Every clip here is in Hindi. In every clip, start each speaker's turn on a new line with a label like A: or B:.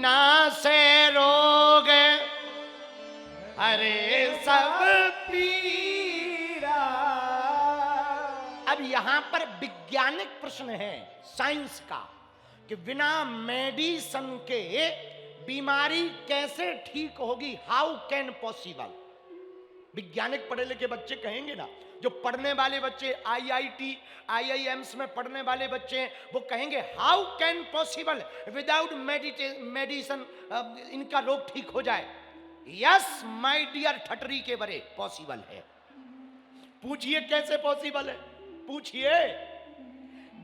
A: नासे रोग अरे सब पीरा। अब यहां पर वैज्ञानिक प्रश्न है साइंस का कि बिना मेडिसिन के बीमारी कैसे ठीक होगी, हाउ कैन पॉसिबल। वैज्ञानिक पढ़े लिखे बच्चे कहेंगे ना, जो पढ़ने वाले बच्चे आईआईटी आईआईएम्स में पढ़ने वाले बच्चे हैं, वो कहेंगे how can possible without medicine इनका रोग ठीक हो जाए। यस माय डियर ठटरी के बरे, पॉसिबल है। पूछिए कैसे पॉसिबल है, पूछिए।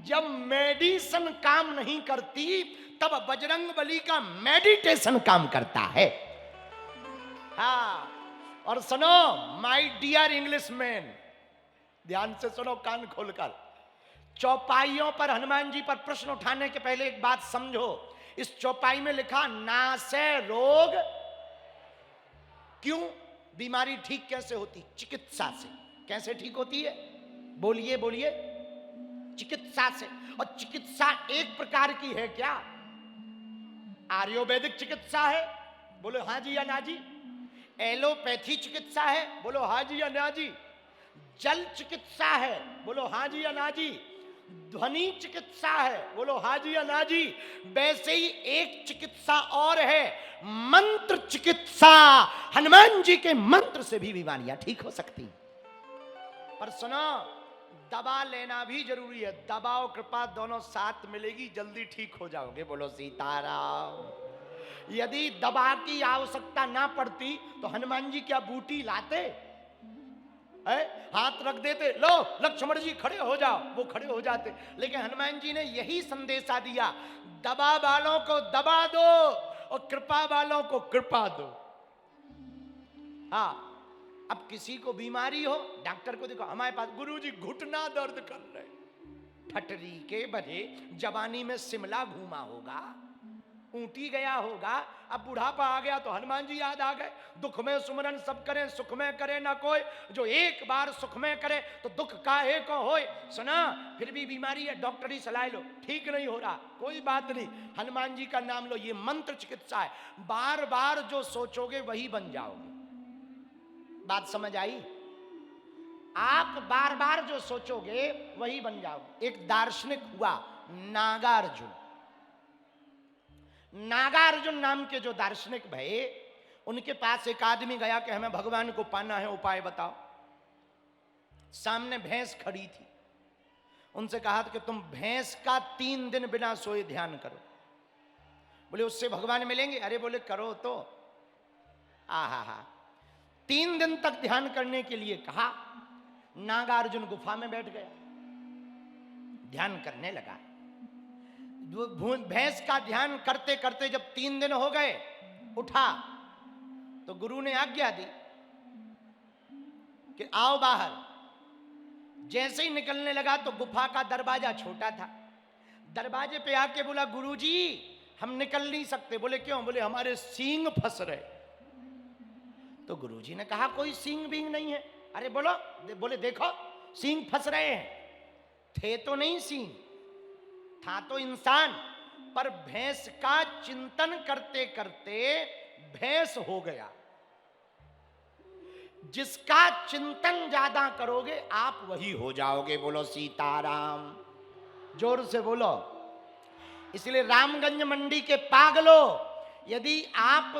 A: जब मेडिसिन काम नहीं करती तब बजरंग बली का मेडिटेशन काम करता है। हाँ, और सुनो माय डियर इंग्लिश मैन, ध्यान से सुनो कान खोलकर। चौपाइयों पर हनुमान जी पर प्रश्न उठाने के पहले एक बात समझो। इस चौपाई में लिखा नासे रोग, क्यों? बीमारी ठीक कैसे होती? चिकित्सा से। कैसे ठीक होती है? बोलिए बोलिए। चिकित्सा से। और चिकित्सा एक प्रकार की है क्या? आयुर्वेदिक चिकित्सा है, बोलो हाँ जी या ना जी। एलोपैथी चिकित्सा है, बोलो हाँ जी या ना जी। जल चिकित्सा है, बोलो हाँ जी या ना जी। ध्वनि चिकित्सा है, बोलो हाँ जी या ना जी। वैसे ही एक चिकित्सा और है, मंत्र चिकित्सा। हनुमान जी के मंत्र से भी बीमारियां ठीक हो सकती। पर सुनो, दवा लेना भी जरूरी है। दवा और कृपा दोनों साथ मिलेगी, जल्दी ठीक हो जाओगे। बोलो सीताराम। यदि दवा की आवश्यकता ना पड़ती तो हनुमान जी क्या बूटी लाते है? हाथ रख देते, लो लक्ष्मण जी खड़े हो जाओ, वो खड़े हो जाते। लेकिन हनुमान जी ने यही संदेशा दिया, दवा वालों को दबा दो और कृपा वालों को कृपा दो। हाँ, अब किसी को बीमारी हो, डॉक्टर को देखो, हमारे पास गुरुजी घुटना दर्द कर रहे, ठटरी के बजे जवानी में शिमला घूमा होगा, ऊंटी गया होगा, अब बुढ़ापा आ गया तो हनुमान जी याद आ गए। दुख में सुमरन सब करें, सुख में करे ना कोई, जो एक बार सुख में करे तो दुख काहे को होए। सुना, फिर भी बीमारी है, डॉक्टरी सलाह लो, ठीक नहीं हो रहा, कोई बात नहीं, हनुमान जी का नाम लो। ये मंत्र चिकित्सा है। बार बार जो सोचोगे वही बन जाओगे। बात समझ आई? आप बार बार जो सोचोगे वही बन जाओगे। एक दार्शनिक हुआ नागार्जुन। नागार्जुन नाम के जो दार्शनिक भये, उनके पास एक आदमी गया कि हमें भगवान को पाना है, उपाय बताओ। सामने भैंस खड़ी थी। उनसे कहा था कि तुम भैंस का 3 दिन बिना सोए ध्यान करो। बोले उससे भगवान मिलेंगे? अरे बोले करो तो। आहा, 3 दिन तक ध्यान करने के लिए कहा। नागार्जुन गुफा में बैठ गया, ध्यान करने लगा। भैंस का ध्यान करते करते जब 3 दिन हो गए, उठा तो गुरु ने आज्ञा दी कि आओ बाहर। जैसे ही निकलने लगा तो गुफा का दरवाजा छोटा था। दरवाजे पे आके बोला, गुरुजी हम निकल नहीं सकते। बोले क्यों? बोले हमारे सींग फंस रहे। तो गुरुजी ने कहा कोई सींग बींग नहीं है। अरे बोलो, बोले देखो सींग फंस रहे हैं। थे तो नहीं सींग, था तो इंसान, पर भैंस का चिंतन करते करते भैंस हो गया। जिसका चिंतन ज्यादा करोगे आप वही हो जाओगे। बोलो सीताराम, जोर से बोलो। इसलिए रामगंज मंडी के पागलो, यदि आप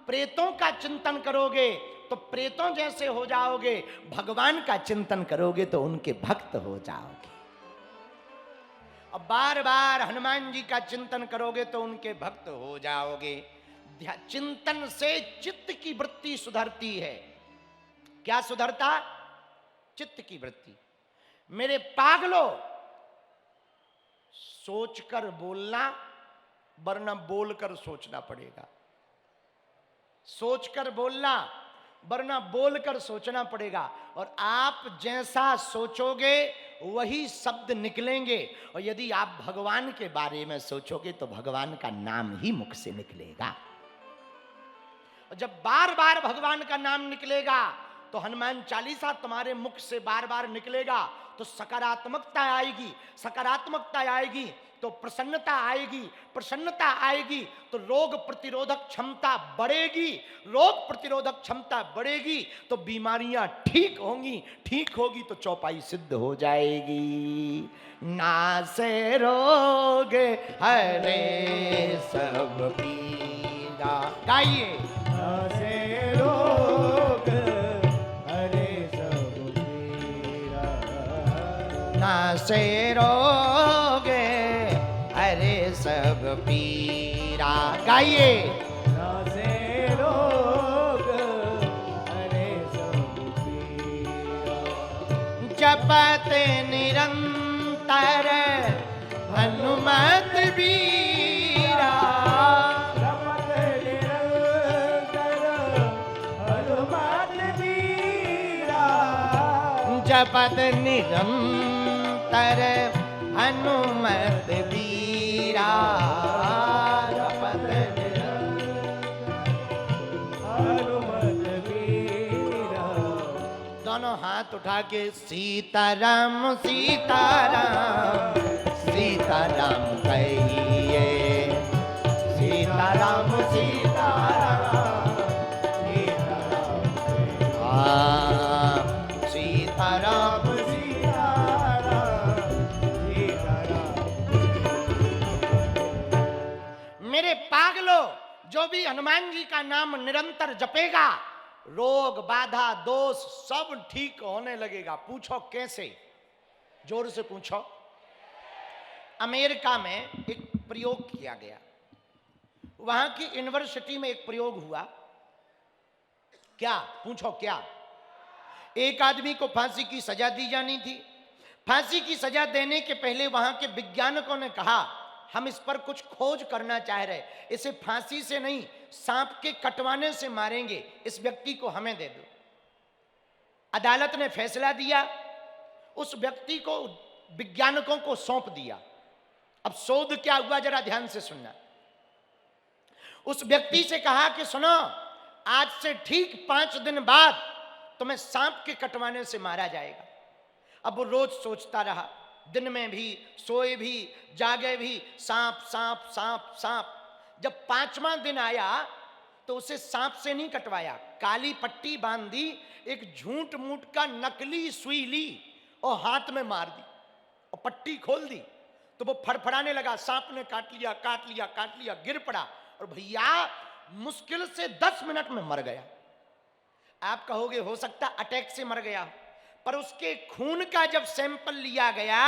A: प्रेतों का चिंतन करोगे तो प्रेतों जैसे हो जाओगे, भगवान का चिंतन करोगे तो उनके भक्त हो जाओगे। और बार बार हनुमान जी का चिंतन करोगे तो उनके भक्त हो जाओगे। चिंतन से चित्त की वृत्ति सुधरती है। क्या सुधरता? चित्त की वृत्ति। मेरे पागलो, सोचकर बोलना वरना बोलकर सोचना पड़ेगा। सोचकर बोलना वरना बोलकर सोचना पड़ेगा। और आप जैसा सोचोगे वही शब्द निकलेंगे। और यदि आप भगवान के बारे में सोचोगे तो भगवान का नाम ही मुख से निकलेगा। और जब बार बार भगवान का नाम निकलेगा तो हनुमान चालीसा तुम्हारे मुख से बार बार निकलेगा तो सकारात्मकता आएगी, सकारात्मकता आएगी तो प्रसन्नता आएगी, प्रसन्नता आएगी तो रोग प्रतिरोधक क्षमता बढ़ेगी, रोग प्रतिरोधक क्षमता बढ़ेगी तो बीमारियां ठीक होंगी, ठीक होगी तो चौपाई सिद्ध हो जाएगी। नासे रोग हरे सब पीरा, गाइए।
B: नासे रोग हरे सब पीरा,
A: नासे रोग हरे सब पीरा, गाइए।
B: नासे रोग हरे सब पीरा,
A: जपत निरंतर हनुमत बीरा,
B: जपत निरंतर हनुमत बीरा,
A: जपत निरंतर हनुमत बीरा, जपत
B: हनुमत बीरा।
A: दोनों हाथ उठा के सीताराम सीताराम सीताराम कहिए, सीताराम सीताराम
B: सीताराम
A: हाँ, सीताराम।
B: सीताराम सीताराम।
A: मेरे पागलो, जो भी हनुमान जी का नाम निरंतर जपेगा रोग बाधा दोष सब ठीक होने लगेगा। पूछो कैसे? जोर से पूछो। अमेरिका में एक प्रयोग किया गया, वहां की यूनिवर्सिटी में एक प्रयोग हुआ। क्या? पूछो क्या? एक आदमी को फांसी की सजा दी जानी थी। फांसी की सजा देने के पहले वहां के वैज्ञानिकों ने कहा हम इस पर कुछ खोज करना चाह रहे, इसे फांसी से नहीं सांप के कटवाने से मारेंगे, इस व्यक्ति को हमें दे दो। अदालत ने फैसला दिया, उस व्यक्ति को वैज्ञानिकों को सौंप दिया। अब शोध क्या हुआ जरा ध्यान से सुनना। उस व्यक्ति से कहा कि सुनो, आज से ठीक 5 दिन बाद तुम्हें सांप के कटवाने से मारा जाएगा। अब वो रोज सोचता रहा, दिन में भी सोए भी जागे भी, सांप सांप सांप सांप। जब 5वां दिन आया तो उसे सांप से नहीं कटवाया, काली पट्टी बांध दी, एक झूठ मूठ का नकली सुई ली और हाथ में मार दी और पट्टी खोल दी। तो वो फड़फड़ाने लगा, सांप ने काट लिया काट लिया काट लिया, गिर पड़ा और भैया मुश्किल से 10 मिनट में मर गया। आप कहोगे हो सकता अटैक से मर गया, पर उसके खून का जब सैंपल लिया गया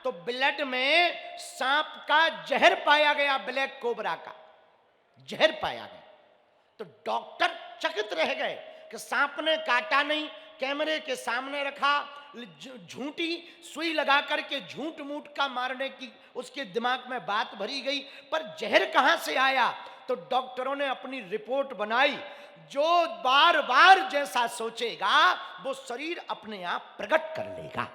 A: तो ब्लड में सांप का जहर पाया गया, ब्लैक कोबरा का जहर पाया गया। तो डॉक्टर चकित रह गए कि सांप ने काटा नहीं, कैमरे के सामने रखा, झूठी सुई लगा करके झूठ मूठ का मारने की उसके दिमाग में बात भरी गई, पर जहर कहां से आया? तो डॉक्टरों ने अपनी रिपोर्ट बनाई, जो बार बार जैसा सोचेगा वो शरीर अपने आप प्रकट कर लेगा।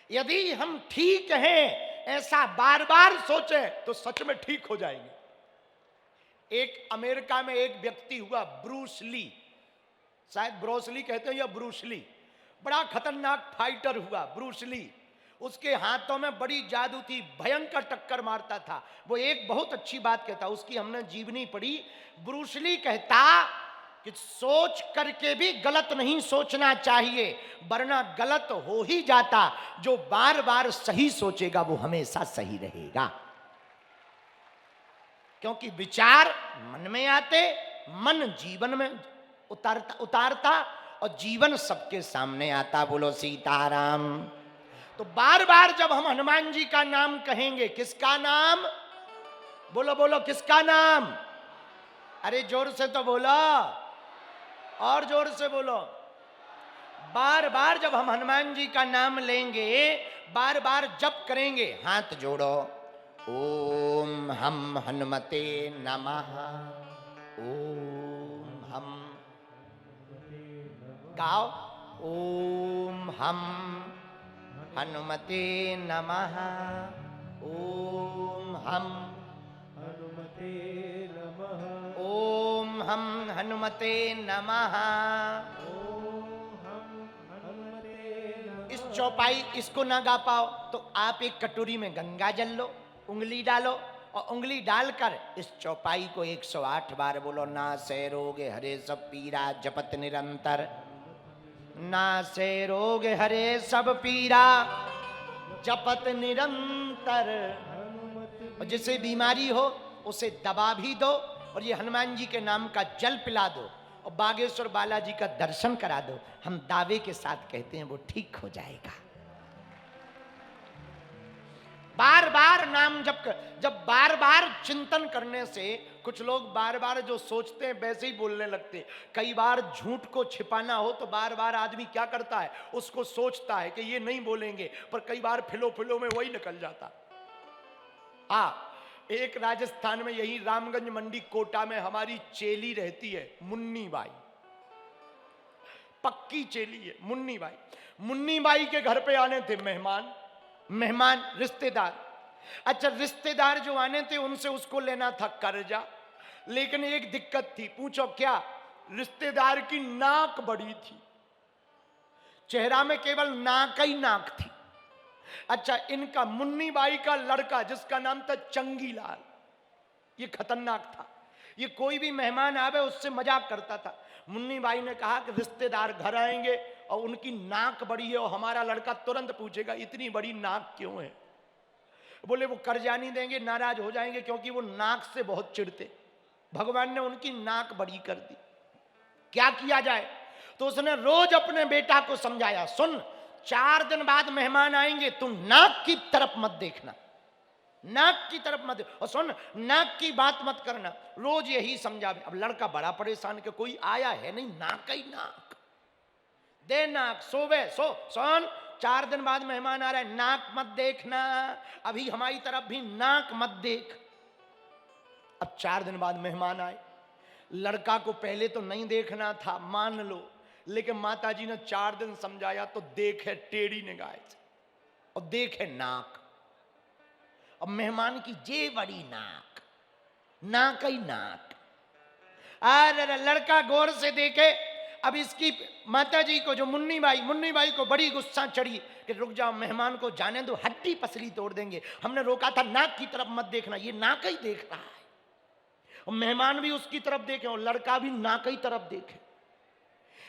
A: यदि हम ठीक हैं ऐसा बार बार सोचें तो सच में ठीक हो जाएंगे। एक अमेरिका में एक व्यक्ति हुआ, ब्रूस ली, शायद ब्रूस ली कहते हैं या ब्रूस ली, बड़ा खतरनाक फाइटर हुआ ब्रूस ली। उसके हाथों में बड़ी जादू थी, भयंकर टक्कर मारता था। वो एक बहुत अच्छी बात कहता, उसकी हमने जीवनी पढ़ी। ब्रूस ली कहता कि सोच करके भी गलत नहीं सोचना चाहिए, वरना गलत हो ही जाता। जो बार बार सही सोचेगा वो हमेशा सही रहेगा, क्योंकि विचार मन में आते, मन जीवन में उतारता और जीवन सबके सामने आता। बोलो सीताराम। तो बार बार जब हम हनुमान जी का नाम कहेंगे, किसका नाम? बोलो बोलो, किसका नाम? अरे जोर से तो बोलो, और जोर से बोलो। बार बार जब हम हनुमान जी का नाम लेंगे, बार बार जप करेंगे, हाथ जोड़ो, ओम हम हनुमते नमः, ओम हम, गाओ, ओम हम हनुमते नमः, ओम हम
B: हनुमते नमः,
A: ओम हम हनुमते नमः।
B: ओम
A: चौपाई इसको ना गा पाओ तो आप एक कटोरी में गंगा जल लो, उंगली डालो और उंगली डालकर इस चौपाई को 108 बार बोलो। ना से रोग हरे सब पीरा जपत निरंतर, ना से रोग हरे सब पीरा जपत निरंतर। और जिसे बीमारी हो उसे दबा भी दो और ये हनुमान जी के नाम का जल पिला दो और बागेश्वर बालाजी का दर्शन करा दो। हम दावे के साथ कहते हैं वो ठीक हो जाएगा। बार बार नाम जब बार बार चिंतन करने से कुछ लोग बार बार जो सोचते हैं वैसे ही बोलने लगते हैं। कई बार झूठ को छिपाना हो तो बार बार आदमी क्या करता है, उसको सोचता है कि ये नहीं बोलेंगे, पर कई बार फिलो फिलो में वही निकल जाता। एक राजस्थान में यही रामगंज मंडी कोटा में हमारी चेली रहती है मुन्नी बाई, पक्की चेली है मुन्नी बाई। मुन्नी बाई के घर पे आने थे मेहमान रिश्तेदार। अच्छा, रिश्तेदार जो आने थे उनसे उसको लेना था कर्जा, लेकिन एक दिक्कत थी। पूछो क्या? रिश्तेदार की नाक बड़ी थी, चेहरा में केवल नाक ही नाक थी। अच्छा, इनका मुन्नी बाई का लड़का जिसका नाम था चंगीलाल, ये खतरनाक था। ये कोई भी मेहमान आवे उससे मजाक करता था। मुन्नी बाई ने कहा कि रिश्तेदार घर आएंगे और उनकी नाक बड़ी है और हमारा लड़का तुरंत पूछेगा इतनी बड़ी नाक क्यों है। बोले वो कर्जा नहीं देंगे, नाराज हो जाएंगे, क्योंकि वो नाक से बहुत चिढ़ते। भगवान ने उनकी नाक बड़ी कर दी। क्या किया जाए? तो उसने रोज अपने बेटा को समझाया, सुन 4 दिन बाद मेहमान आएंगे, तुम नाक की तरफ मत देखना, नाक की तरफ मत, और सुन नाक की बात मत करना। रोज यही समझावे। अब लड़का बड़ा परेशान कि कोई आया है नहीं, नाक ही नाक, दे नाक, सोवे सो सोन 4 दिन बाद मेहमान आ रहा है, नाक मत देखना, अभी हमारी तरफ भी नाक मत देख। अब 4 दिन बाद मेहमान आए, लड़का को पहले तो नहीं देखना था, मान लो, लेकिन माताजी ने 4 दिन समझाया तो देखे टेढ़ी निगाह से और देखे नाक। अब मेहमान की जे बड़ी नाक, नाक ही नाक। अरे लड़का गौर से देखे। अब इसकी माताजी को, जो मुन्नी बाई को बड़ी गुस्सा चढ़ी कि रुक जाओ, मेहमान को जाने दो, हड्डी पसली तोड़ देंगे, हमने रोका था नाक की तरफ मत देखना, ये नाक ही देख रहा है। और मेहमान भी उसकी तरफ देखे और लड़का भी नाक ही तरफ देखे।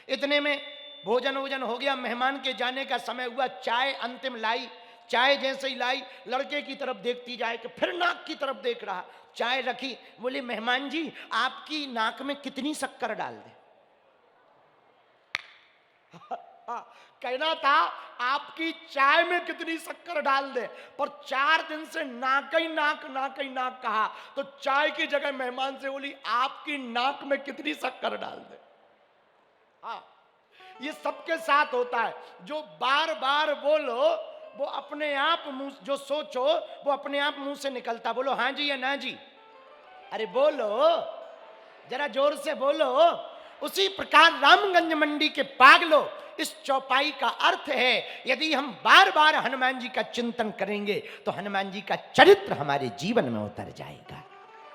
A: इतने में भोजन हो गया, मेहमान के जाने का समय हुआ। चाय अंतिम लाई, चाय जैसे ही लाई लड़के की तरफ देखती जाए कि फिर नाक की तरफ देख रहा। चाय रखी, बोले मेहमान जी आपकी नाक में कितनी शक्कर डाल दे? कहना था आपकी चाय में कितनी शक्कर डाल दे, पर 4 दिन से नाक ही नाक कहा तो चाय की जगह मेहमान से बोली आपकी नाक में कितनी शक्कर डाल दे। ये सबके साथ होता है। जो बार बार बोलो वो अपने आप मुंह, जो सोचो वो अपने आप मुंह से निकलता। बोलो हाँ जी या ना जी, अरे बोलो, जरा जोर से बोलो। उसी प्रकार रामगंज मंडी के पागलो, इस चौपाई का अर्थ है यदि हम बार बार हनुमान जी का चिंतन करेंगे तो हनुमान जी का चरित्र हमारे जीवन में उतर जाएगा।